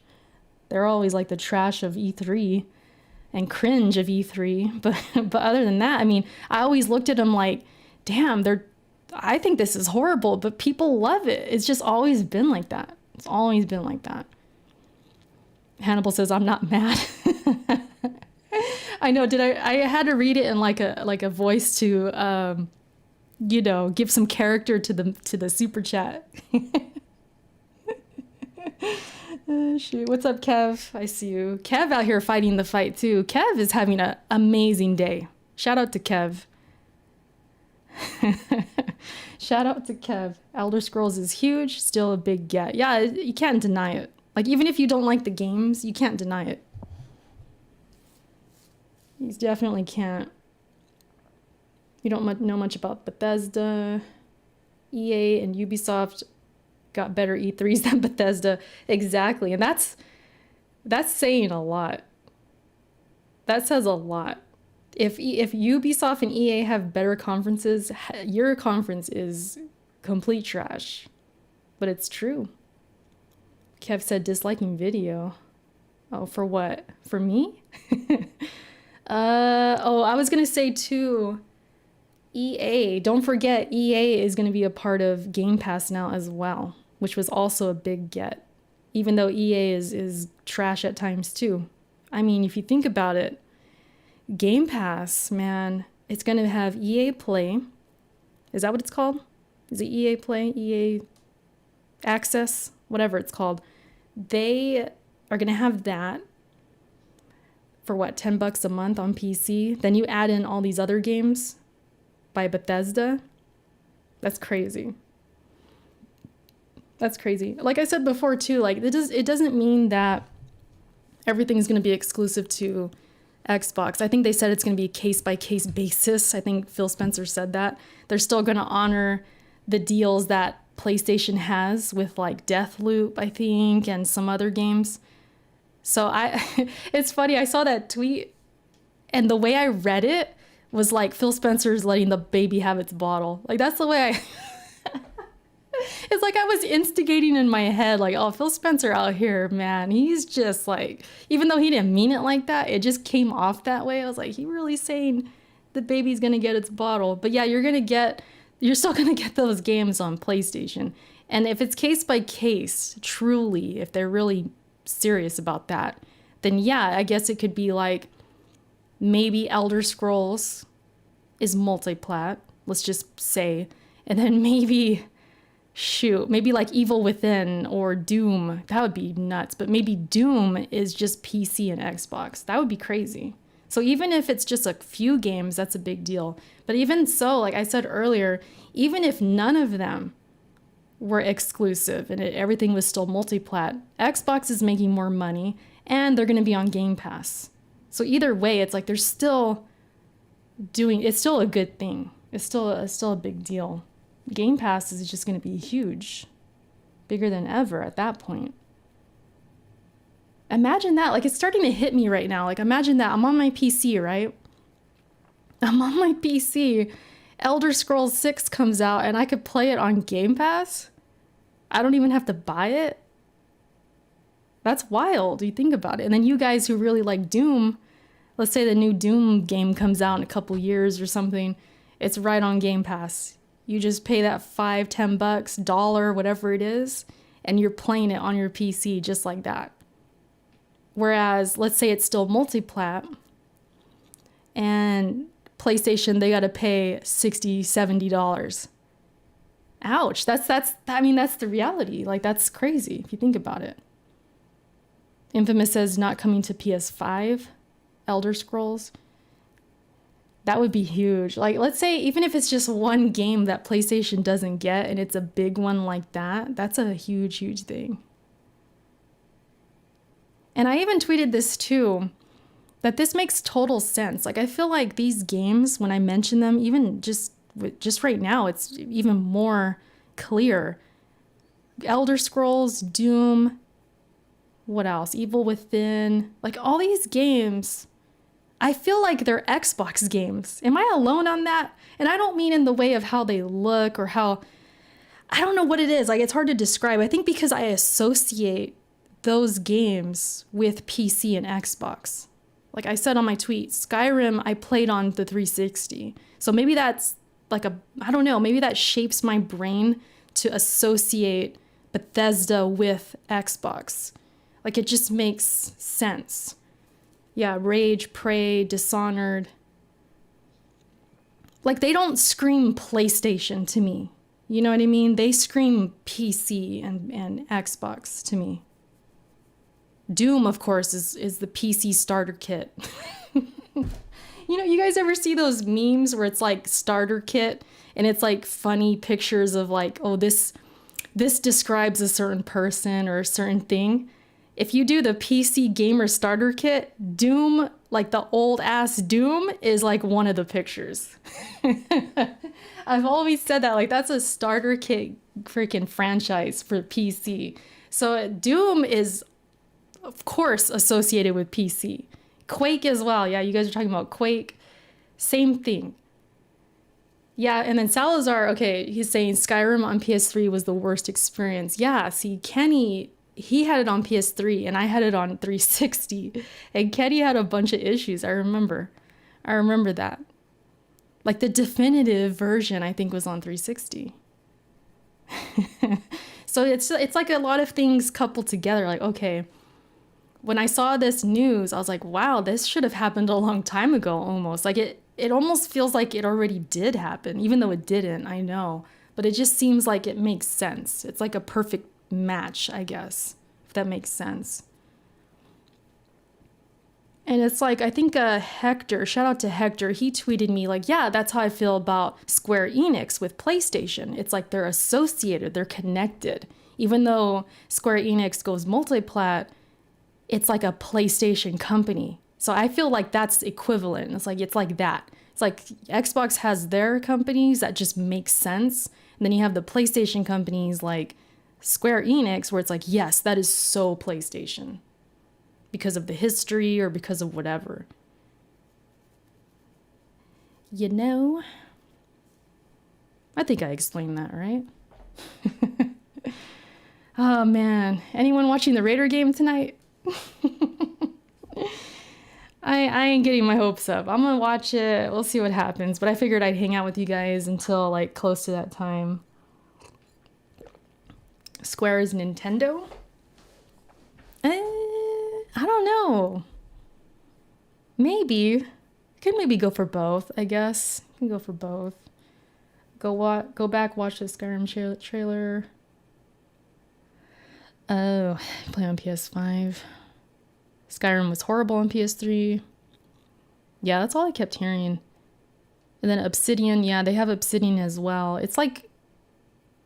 They're always like the trash of E3 and cringe of E3. But other than that, I mean, I always looked at them like, damn, I think this is horrible, but people love it. It's just always been like that. It's always been like that. Hannibal says, I'm not mad. I know, I had to read it in like a voice to, give some character to the super chat. Shoot. What's up, Kev? I see you. Kev out here fighting the fight too. Kev is having an amazing day. Shout out to Kev. Shout out to Kev. Elder Scrolls is huge, still a big get. Yeah, you can't deny it. Like, even if you don't like the games, you can't deny it. You definitely can't. You don't know much about Bethesda. EA and Ubisoft got better E3s than Bethesda. Exactly. And that's saying a lot. That says a lot. If Ubisoft and EA have better conferences, your conference is complete trash. But it's true. Kev said disliking video. Oh, for what? For me? I was going to say too, EA. Don't forget, EA is going to be a part of Game Pass now as well, which was also a big get. Even though EA is trash at times too. I mean, if you think about it, Game Pass, man, it's going to have EA Play. Is that what it's called? Is it EA Play? EA Access? Whatever it's called. They are going to have that for what, $10 a month on PC? Then you add in all these other games by Bethesda. That's crazy. That's crazy. Like I said before too, like it doesn't mean that everything's going to be exclusive to Xbox. I think they said it's going to be a case-by-case basis. I think Phil Spencer said that. They're still going to honor the deals that PlayStation has with like Deathloop, I think, and some other games. So it's funny, I saw that tweet and the way I read it was like Phil Spencer's letting the baby have its bottle. Like that's the way it's like I was instigating in my head, like, oh, Phil Spencer out here, man, he's just like, even though he didn't mean it like that, it just came off that way. I was like, he really saying the baby's gonna get its bottle. But yeah, you're still gonna get those games on PlayStation. And if it's case by case, truly, if they're really serious about that, then yeah, I guess it could be like maybe Elder Scrolls is multi-plat, let's just say, and then maybe like Evil Within or Doom. That would be nuts. But maybe Doom is just PC and Xbox. That would be crazy. So even if it's just a few games, that's a big deal. But even so, like I said earlier, even if none of them were exclusive and everything was still multi-plat, Xbox is making more money and they're going to be on Game Pass. So either way, it's like they're still it's still a good thing. It's still a big deal. Game Pass is just going to be huge, bigger than ever at that point. Imagine that. Like, it's starting to hit me right now. Like, imagine that. I'm on my PC, right? I'm on my PC. Elder Scrolls 6 comes out and I could play it on Game Pass. I don't even have to buy it. That's wild. You think about it. And then you guys who really like Doom, let's say the new Doom game comes out in a couple years or something. It's right on Game Pass. You just pay that $5, $10, dollar, whatever it is, and you're playing it on your PC just like that. Whereas, let's say it's still multi-plat, and PlayStation, they got to pay $60, $70. Ouch. That's the reality. Like, that's crazy if you think about it. Infamous says not coming to PS5, Elder Scrolls. That would be huge. Like, let's say even if it's just one game that PlayStation doesn't get and it's a big one like that, that's a huge, huge thing. And I even tweeted this too. that this makes total sense. Like, I feel like these games, when I mention them, even just right now, it's even more clear. Elder Scrolls, Doom, what else? Evil Within, like all these games, I feel like they're Xbox games. Am I alone on that? And I don't mean in the way of how they look or how, I don't know what it is. Like, it's hard to describe. I think because I associate those games with PC and Xbox. Like I said on my tweet, Skyrim I played on the 360. So maybe that's like I don't know, maybe that shapes my brain to associate Bethesda with Xbox. Like, it just makes sense. Yeah, Rage, Prey, Dishonored. Like, they don't scream PlayStation to me. You know what I mean? They scream PC and Xbox to me. Doom, of course, is the PC starter kit. You know, you guys ever see those memes where it's like starter kit and it's like funny pictures of like, oh, this describes a certain person or a certain thing. If you do the PC gamer starter kit, Doom, like the old ass Doom, is like one of the pictures. I've always said that, like, that's a starter kit freaking franchise for PC. So Doom is, of course, associated with PC. Quake as well. Yeah, you guys are talking about Quake. Same thing. Yeah, and then Salazar, okay, he's saying Skyrim on PS3 was the worst experience. Yeah, see, Kenny, he had it on PS3 and I had it on 360. And Kenny had a bunch of issues. I remember that. Like, the definitive version, I think, was on 360. So it's like a lot of things coupled together. Like, okay, when I saw this news, I was like, wow, this should have happened a long time ago almost. Like, it almost feels like it already did happen, even though it didn't, I know. But it just seems like it makes sense. It's like a perfect match, I guess, if that makes sense. And it's like, I think Hector, shout out to Hector, he tweeted me like, yeah, that's how I feel about Square Enix with PlayStation. It's like they're associated, they're connected. Even though Square Enix goes multiplat, it's like a PlayStation company. So I feel like that's equivalent. It's like that. It's like Xbox has their companies that just make sense. And then you have the PlayStation companies like Square Enix, where it's like, yes, that is so PlayStation. Because of the history or because of whatever. You know? I think I explained that, right? Oh, man. Anyone watching the Raider game tonight? I ain't getting my hopes up. I'm gonna watch it. We'll see what happens. But I figured I'd hang out with you guys until like close to that time. Square is Nintendo? I don't know. Maybe. Could maybe go for both, I guess. Can go for both. Go back, watch the Skyrim trailer. Oh, play on PS5. Skyrim was horrible on PS3. Yeah, that's all I kept hearing. And then Obsidian, yeah, they have Obsidian as well. It's like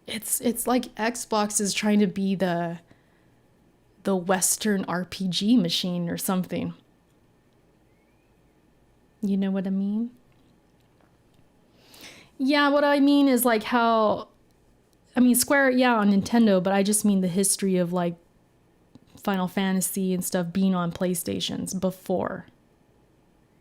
Xbox is trying to be the Western RPG machine or something. You know what I mean? Yeah, what I mean is like how, I mean, Square, yeah, on Nintendo, but I just mean the history of like Final Fantasy and stuff being on PlayStations before.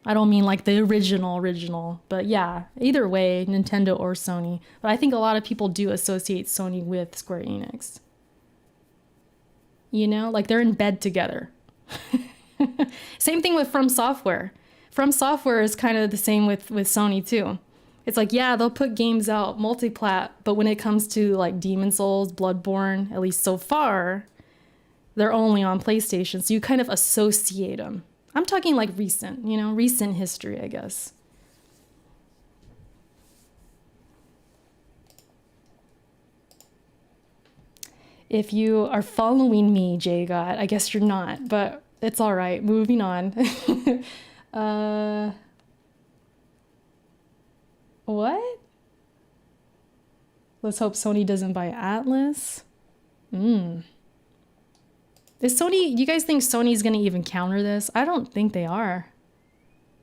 I don't mean like the original, but yeah, either way, Nintendo or Sony. But I think a lot of people do associate Sony with Square Enix. You know, like they're in bed together. Same thing with From Software. From Software is kind of the same with Sony too. It's like, yeah, they'll put games out multi-plat, but when it comes to like Demon Souls, Bloodborne, at least so far, they're only on PlayStation. So you kind of associate them. I'm talking like recent history, I guess. If you are following me, JGOT, I guess you're not, but it's all right. Moving on. What? Let's hope Sony doesn't buy Atlas. Is Sony, do you guys think Sony's going to even counter this? I don't think they are.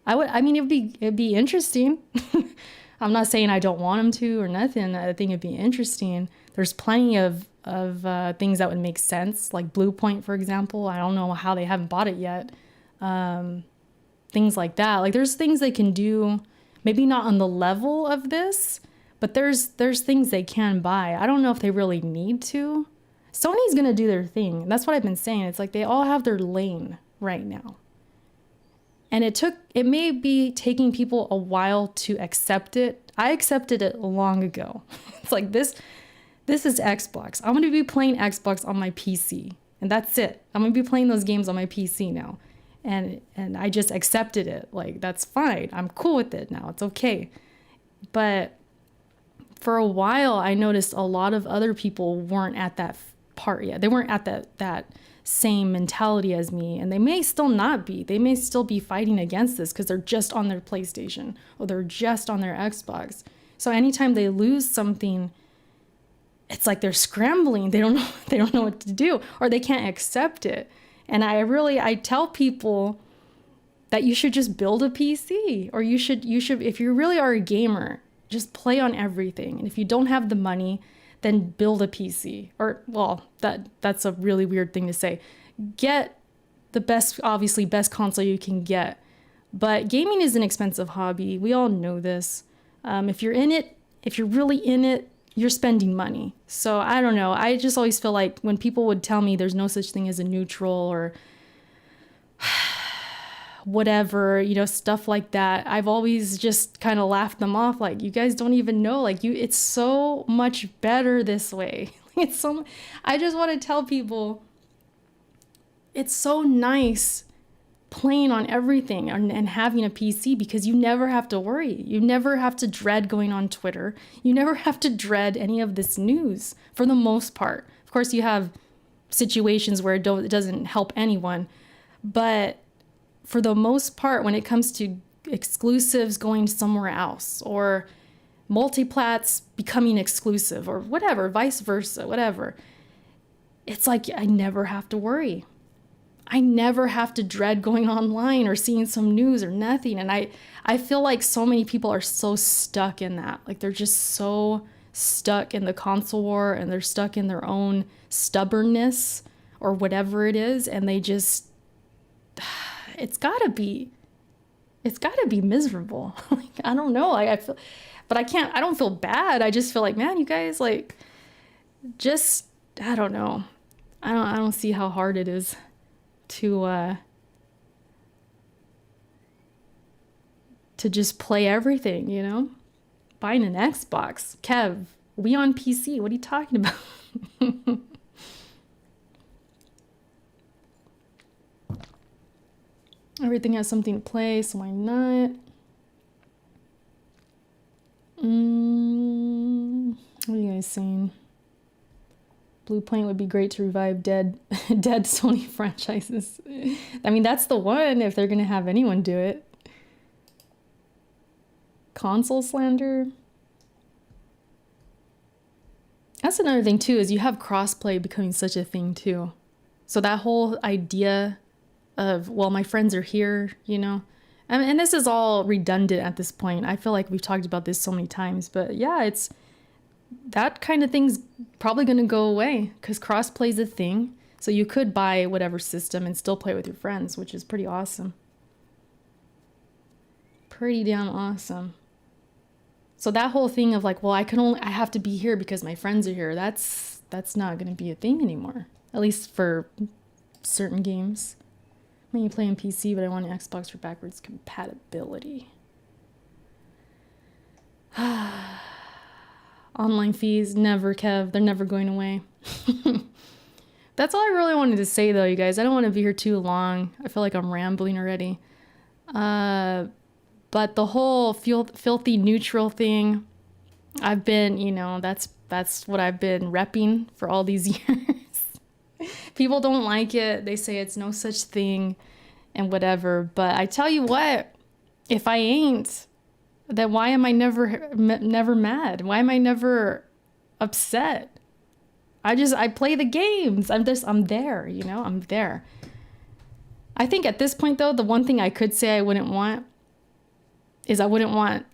I mean, it'd be interesting. I'm not saying I don't want them to or nothing. I think it'd be interesting. There's plenty of things that would make sense, like Blue Point, for example. I don't know how they haven't bought it yet. Things like that. Like there's things they can do, maybe not on the level of this, but there's things they can buy. I don't know if they really need to. Sony's gonna do their thing. That's what I've been saying. It's like they all have their lane right now. And it may be taking people a while to accept it. I accepted it long ago. It's like this is Xbox. I'm going to be playing Xbox on my PC. And that's it. I'm going to be playing those games on my PC now. And I just accepted it. Like, that's fine. I'm cool with it now. It's okay. But for a while, I noticed a lot of other people weren't at that part yet. They weren't at that same mentality as me, and they may still not be. They may still be fighting against this because they're just on their PlayStation or they're just on their Xbox. So anytime they lose something, it's like they're scrambling. They don't know what to do, or they can't accept it. And I tell people that you should just build a PC, or you should if you really are a gamer, just play on everything. And if you don't have the money, then build a PC. Or, well, that's a really weird thing to say. Get the best console you can get. But gaming is an expensive hobby. We all know this. If you're really in it, you're spending money. So I don't know. I just always feel like when people would tell me there's no such thing as a neutral or whatever, stuff like that, I've always just kind of laughed them off. Like, you guys don't even know, it's so much better this way. I just want to tell people it's so nice playing on everything and having a PC, because you never have to worry. You never have to dread going on Twitter. You never have to dread any of this news for the most part. Of course, you have situations where it doesn't help anyone, but for the most part, when it comes to exclusives going somewhere else or multiplats becoming exclusive or whatever, vice versa, whatever, it's like I never have to worry. I never have to dread going online or seeing some news or nothing. And I feel like so many people are so stuck in that. Like, they're just so stuck in the console war, and they're stuck in their own stubbornness or whatever it is. And they just... It's gotta be miserable. Like, I don't know. I feel, but I don't feel bad. I just feel like, man, you guys, I don't know. I don't see how hard it is to just play everything, Buying an Xbox. Kev, we on PC. What are you talking about? Everything has something to play, so why not? What are you guys saying? Blue Point would be great to revive dead Sony franchises. I mean, that's the one if they're going to have anyone do it. Console slander. That's another thing, too, is you have crossplay becoming such a thing, too. So that whole idea of, well, my friends are here, and this is all redundant at this point. I feel like we've talked about this so many times, but yeah, it's that kind of thing's probably going to go away because crossplay is a thing. So you could buy whatever system and still play with your friends, which is pretty awesome. Pretty damn awesome. So that whole thing of like, well, I have to be here because my friends are here. That's not going to be a thing anymore, at least for certain games. When you play on PC, but I want an Xbox for backwards compatibility. Online fees, never, Kev. They're never going away. That's all I really wanted to say, though, you guys. I don't want to be here too long. I feel like I'm rambling already. But the whole filthy neutral thing, I've been, that's what I've been repping for all these years. People don't like it. They say it's no such thing and whatever. But I tell you what, if I ain't, then why am I never mad? Why am I never upset? I play the games. I'm there, I'm there. I think at this point, though, the one thing I could say I wouldn't want is I wouldn't want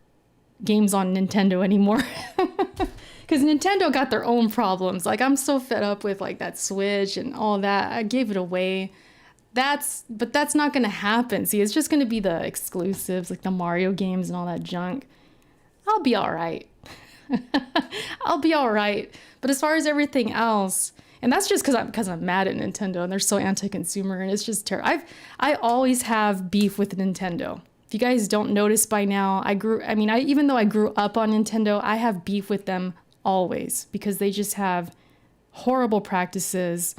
games on Nintendo anymore. Because Nintendo got their own problems. Like, I'm so fed up with like that Switch and all that. I gave it away. But that's not gonna happen. See, it's just gonna be the exclusives, like the Mario games and all that junk. I'll be all right. I'll be all right. But as far as everything else, and that's just because I'm mad at Nintendo and they're so anti-consumer and it's just terrible. I always have beef with Nintendo. If you guys don't notice by now, even though I grew up on Nintendo, I have beef with them always because they just have horrible practices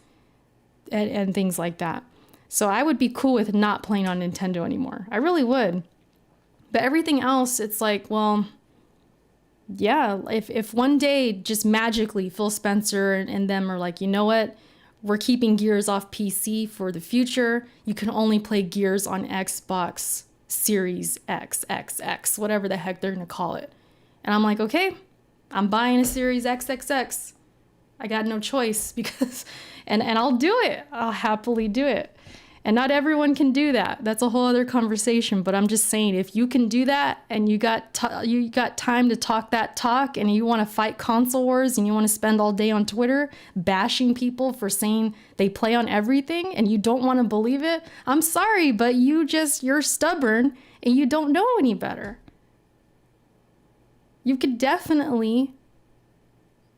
and things like that. So I would be cool with not playing on Nintendo anymore. I really would. But everything else, it's like, well, yeah, if one day just magically Phil Spencer and them are like, you know what, we're keeping Gears off PC for the future. You can only play Gears on Xbox Series XXX, whatever the heck they're going to call it. And I'm like, okay, I'm buying a Series XXX. I got no choice because, and I'll do it. I'll happily do it. And not everyone can do that. That's a whole other conversation. But I'm just saying, if you can do that and you got time to talk that talk and you want to fight console wars and you want to spend all day on Twitter bashing people for saying they play on everything and you don't want to believe it, I'm sorry, but you're stubborn and you don't know any better. You could definitely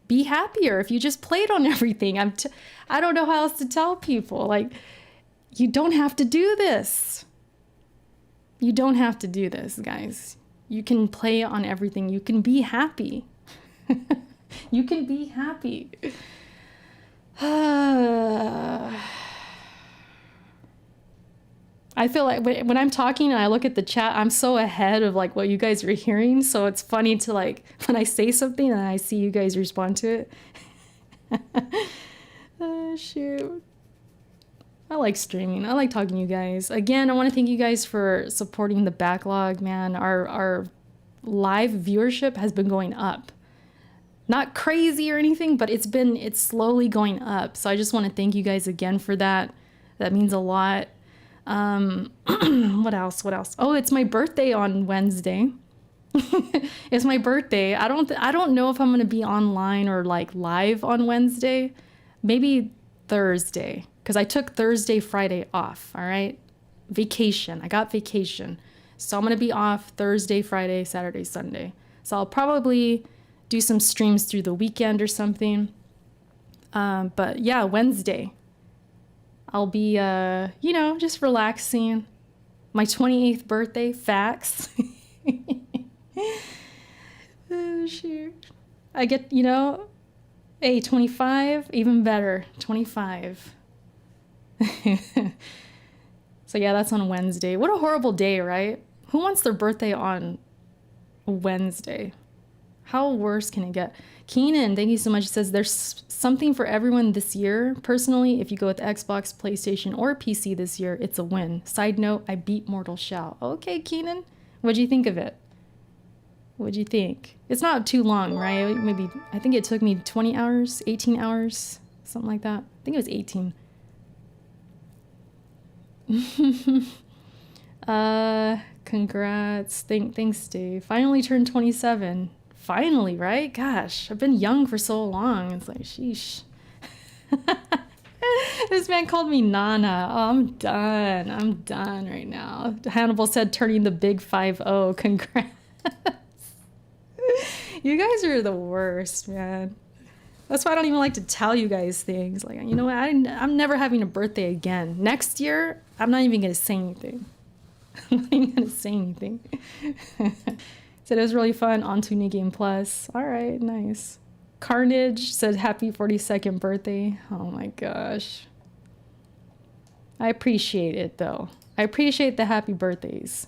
be happier if you just played on everything. I don't know how else to tell people. Like, you don't have to do this. You don't have to do this, guys. You can play on everything. You can be happy. You can be happy. I feel like when I'm talking and I look at the chat, I'm so ahead of like what you guys are hearing. So it's funny to like when I say something and I see you guys respond to it. Oh, shoot. I like streaming. I like talking to you guys. Again, I want to thank you guys for supporting the backlog, man. Our live viewership has been going up. Not crazy or anything, but it's slowly going up. So I just want to thank you guys again for that. That means a lot. What else? Oh, it's my birthday on Wednesday. It's my birthday. I don't know if I'm going to be online or like live on Wednesday. Maybe Thursday. Because I took Thursday, Friday off, all right? Vacation. I got vacation. So I'm going to be off Thursday, Friday, Saturday, Sunday. So I'll probably do some streams through the weekend or something. But yeah, Wednesday. I'll be, just relaxing. My 28th birthday, facts. Oh, shoot. I get, hey, 25, even better, 25. So yeah, that's on Wednesday. What a horrible day, right? Who wants their birthday on Wednesday? How worse can it get? Keenan, thank you so much. Says there's something for everyone this year. Personally, if you go with Xbox, PlayStation, or PC this year, it's a win. Side note, I beat Mortal Shell. Okay, Keenan, what'd you think of it? What'd you think? It's not too long, right? I think it took me 20 hours, 18 hours, something like that. I think it was 18. Congrats. Thanks, Dave. Finally turned 27. Finally, right? Gosh, I've been young for so long. It's like, sheesh. This man called me Nana. Oh, I'm done right now. Hannibal said turning the big 5-0. Congrats. You guys are the worst, man. That's why I don't even like to tell you guys things. Like, you know what? I'm never having a birthday again. Next year, I'm not even going to say anything. I'm not even going to say anything. Said it was really fun. On to New Game Plus. All right, nice. Carnage said happy 42nd birthday. Oh my gosh. I appreciate it, though. I appreciate the happy birthdays.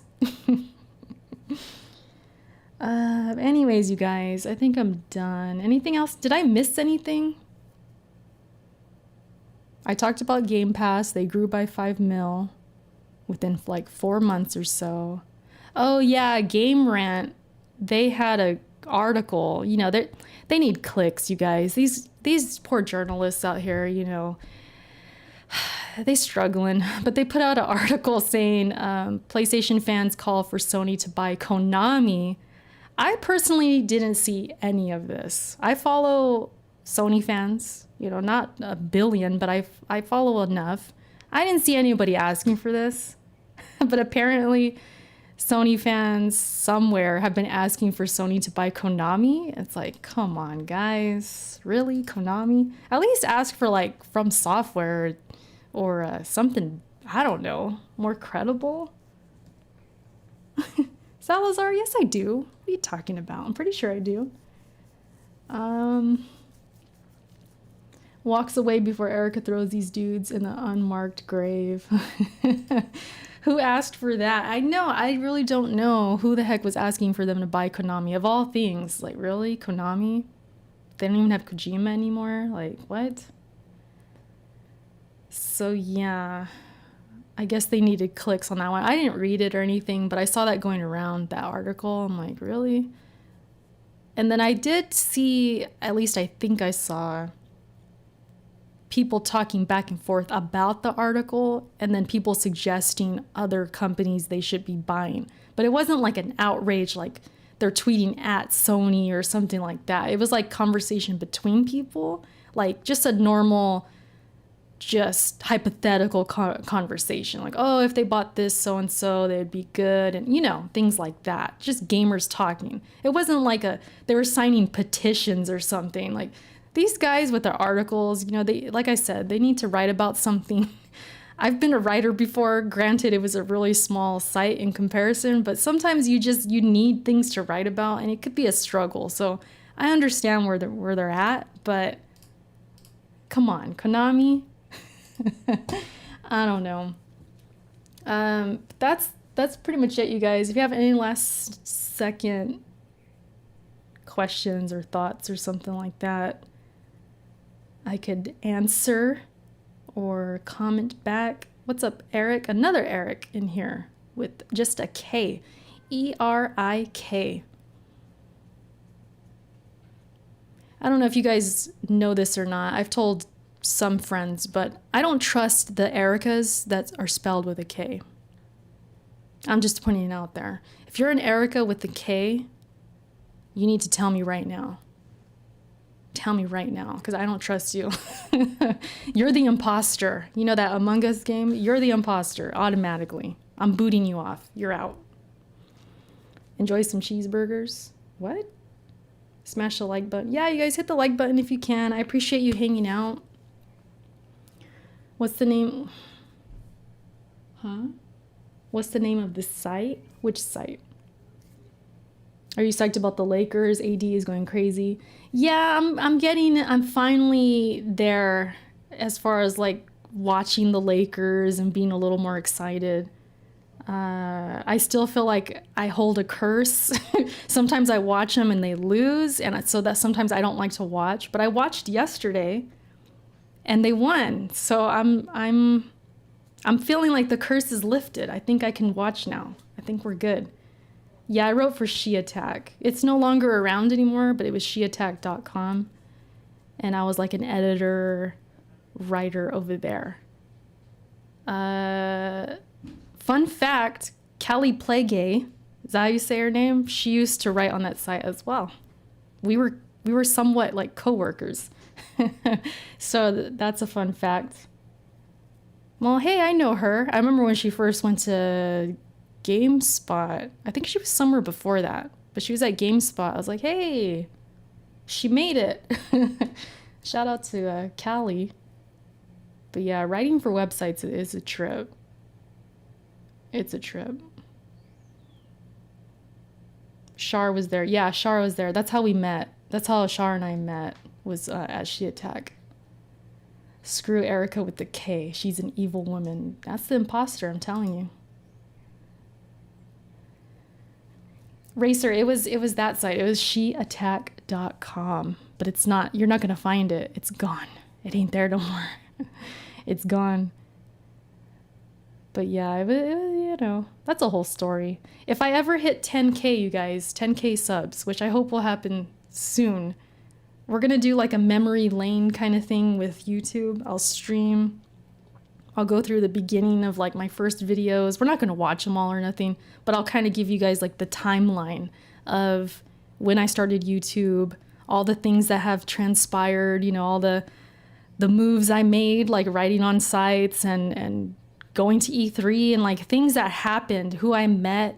Anyways, you guys, I think I'm done. Anything else? Did I miss anything? I talked about Game Pass. They grew by 5 mil within like 4 months or so. Oh yeah, Game Rant. They had a article. They need clicks, you guys. These poor journalists out here, they struggling, but they put out an article saying PlayStation fans call for Sony to buy Konami. I personally didn't see any of this. I follow Sony fans, not a billion, but I follow enough. I didn't see anybody asking for this, but apparently Sony fans somewhere have been asking for Sony to buy Konami. It's like, come on, guys. Really? Konami? At least ask for like From Software or something, I don't know, more credible. Salazar, yes, I do. What are you talking about? I'm pretty sure I do. Walks away before Erica throws these dudes in the unmarked grave. Who asked for that? I know, I really don't know who the heck was asking for them to buy Konami. Of all things, like, really? Konami? They don't even have Kojima anymore? Like, what? So, yeah. I guess they needed clicks on that one. I didn't read it or anything, but I saw that going around, that article. I'm like, really? And then I did see, at least I think I saw, people talking back and forth about the article and then people suggesting other companies they should be buying. But it wasn't like an outrage, like they're tweeting at Sony or something like that. It was like conversation between people, like just a normal, just hypothetical conversation. Like, oh, if they bought this so-and-so, they'd be good. And, things like that. Just gamers talking. It wasn't like they were signing petitions or something. Like, these guys with their articles, they, like I said, they need to write about something. I've been a writer before. Granted, it was a really small site in comparison, but sometimes you need things to write about, and it could be a struggle. So I understand where they're at, but come on, Konami. I don't know. That's pretty much it, you guys. If you have any last second questions or thoughts or something like that, I could answer or comment back. What's up, Eric? Another Eric in here with just a K. E-R-I-K. I don't know if you guys know this or not. I've told some friends, but I don't trust the Ericas that are spelled with a K. I'm just pointing it out there. If you're an Erica with a K, you need to tell me right now. Tell me right now, because I don't trust you. You're the imposter. You know that Among Us game? You're the imposter, automatically. I'm booting you off. You're out. Enjoy some cheeseburgers. What? Smash the like button. Yeah, you guys hit the like button if you can. I appreciate you hanging out. What's the name? What's the name of this site? Which site? Are you psyched about the Lakers? AD is going crazy. Yeah, I'm finally there as far as like watching the Lakers and being a little more excited. I still feel like I hold a curse. Sometimes I watch them and they lose, and so that sometimes I don't like to watch. But I watched yesterday, and they won. So I'm feeling like the curse is lifted. I think I can watch now. I think we're good. Yeah, I wrote for She Attack. It's no longer around anymore, but it was sheattack.com. And I was like an editor, writer over there. Fun fact, Kelly Plague, is that how you say her name? She used to write on that site as well. We were somewhat like co-workers. So that's a fun fact. Well, hey, I know her. I remember when she first went to GameSpot. I think she was somewhere before that, but she was at GameSpot. I was like, hey, she made it. Shout out to Callie. But yeah, writing for websites is a trip. It's a trip. Shar was there. Yeah, Shar was there. That's how we met. That's how Shar and I met, was at She Attack. Screw Erica with the K. She's an evil woman. That's the imposter, I'm telling you. Racer, it was that site. It was sheattack.com, but it's not, you're not going to find it. It's gone. It ain't there no more. It's gone. But yeah, that's a whole story. If I ever hit 10K, you guys, 10K subs, which I hope will happen soon, we're going to do like a memory lane kind of thing with YouTube. I'll I'll go through the beginning of like my first videos. We're not going to watch them all or nothing, but I'll kind of give you guys like the timeline of when I started YouTube, all the things that have transpired, you know, all the moves I made, like writing on sites and going to E3 and like things that happened, who I met,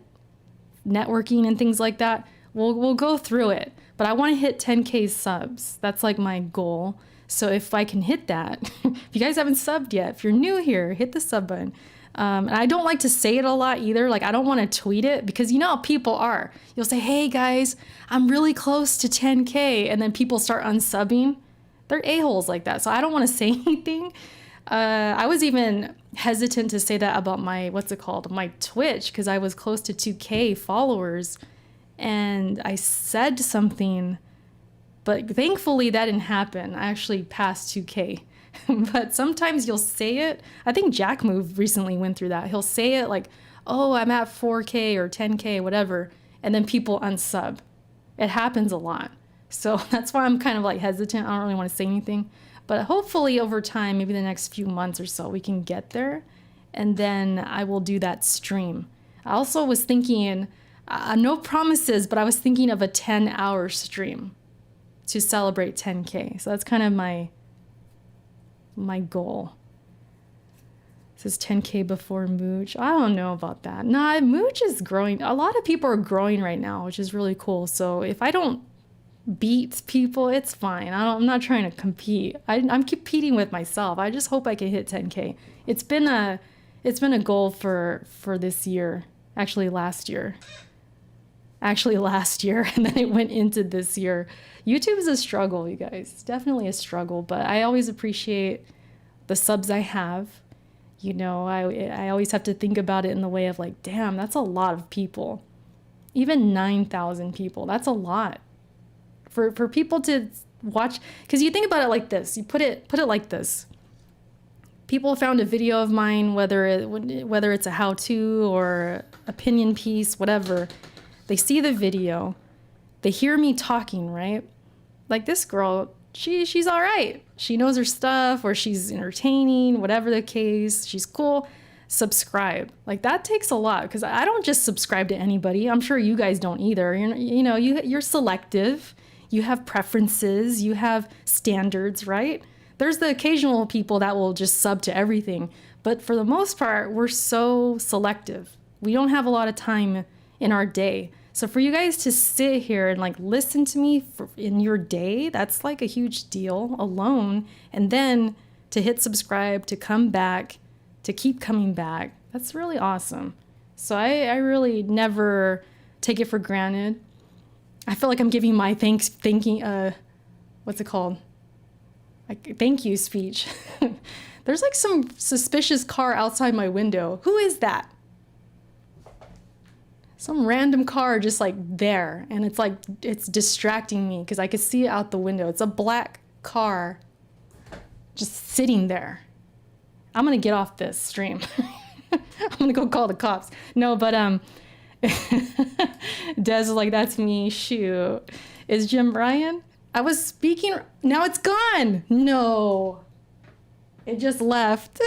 networking and things like that. We'll go through it, but I want to hit 10K subs. That's like my goal. So if I can hit that, if you guys haven't subbed yet, if you're new here, hit the sub button. And I don't like to say it a lot either. Like, I don't want to tweet it because you know how people are. You'll say, hey guys, I'm really close to 10K. And then people start unsubbing. They're a-holes like that. So I don't want to say anything. I was even hesitant to say that about my, my Twitch, because I was close to 2K followers. And I said something, but thankfully that didn't happen. I actually passed 2K. But sometimes you'll say it. I think Jack Move recently went through that. He'll say it like, oh, I'm at 4K or 10K, whatever. And then people unsub. It happens a lot. So that's why I'm kind of like hesitant. I don't really want to say anything. But hopefully over time, maybe the next few months or so, we can get there. And then I will do that stream. I also was thinking, no promises, but I was thinking of a 10-hour stream to celebrate 10K. So that's kind of my goal. It says 10K before Mooch. I don't know about that. Nah, Mooch is growing. A lot of people are growing right now, which is really cool. So if I don't beat people, it's fine. I'm not trying to compete. I'm competing with myself. I just hope I can hit 10K. It's been a goal for this year. Actually last year, and then it went into this year. YouTube is a struggle, you guys. It's definitely a struggle, but I always appreciate the subs I have. You know, I always have to think about it in the way of like, damn, that's a lot of people. Even 9,000 people, that's a lot. For people to watch, because you think about it like this, you put it like this. People found a video of mine, whether it's a how-to or opinion piece, whatever. They see the video, they hear me talking, right? Like this girl, she's all right. She knows her stuff, or she's entertaining, whatever the case. She's cool. Subscribe. Like that takes a lot, because I don't just subscribe to anybody. I'm sure you guys don't either. You're selective. You have preferences. You have standards, right? There's the occasional people that will just sub to everything. But for the most part, we're so selective. We don't have a lot of time in our day. So for you guys to sit here and like listen to me in your day, that's like a huge deal alone. And then to hit subscribe, to come back, to keep coming back, that's really awesome. So I really never take it for granted. I feel like I'm giving my thank you speech. There's like some suspicious car outside my window. Who is that? Some random car just like there, and it's distracting me because I could see it out the window. It's a black car just sitting there. I'm gonna get off this stream. I'm gonna go call the cops. No, but Des is like, that's me. Shoot. Is Jim Ryan? I was speaking. Now it's gone. No. It just left.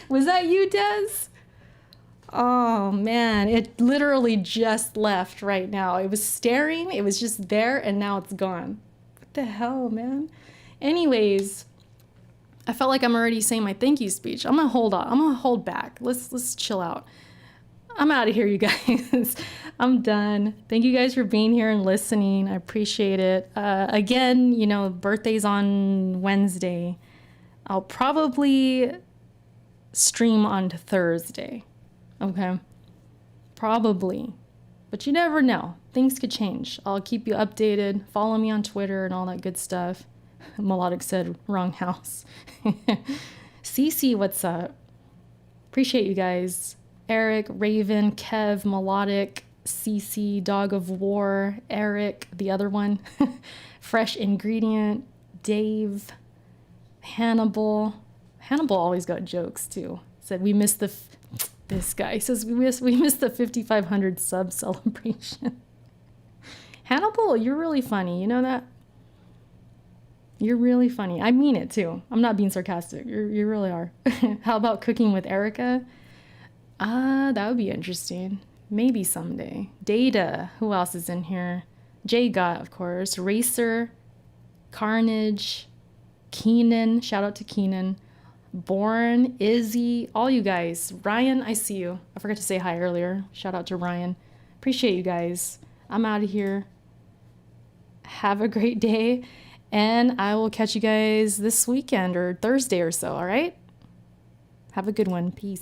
Was that you, Des? Oh, man. It literally just left right now. It was staring. It was just there, and now it's gone. What the hell, man? Anyways, I felt like I'm already saying my thank you speech. I'm going to hold on. I'm going to hold back. Let's chill out. I'm out of here, you guys. I'm done. Thank you guys for being here and listening. I appreciate it. Again, birthday's on Wednesday. I'll probably stream on Thursday. Okay? Probably. But you never know. Things could change. I'll keep you updated. Follow me on Twitter and all that good stuff. Melodic said, wrong house. Cece, what's up? Appreciate you guys. Eric, Raven, Kev, Melodic, CC, Dog of War, Eric, the other one, Fresh Ingredient, Dave, Hannibal. Hannibal always got jokes too. Said we missed this guy says we missed the 5,500 sub celebration. Hannibal, you're really funny. You know that? You're really funny. I mean it too. I'm not being sarcastic. You really are. How about cooking with Erica? That would be interesting. Maybe someday. Data. Who else is in here? Jay Got, of course. Racer, Carnage, Keenan. Shout out to Keenan. Born, Izzy, all you guys. Ryan, I see you. I forgot to say hi earlier. Shout out to Ryan. Appreciate you guys. I'm out of here. Have a great day. And I will catch you guys this weekend or Thursday or so, all right? Have a good one. Peace.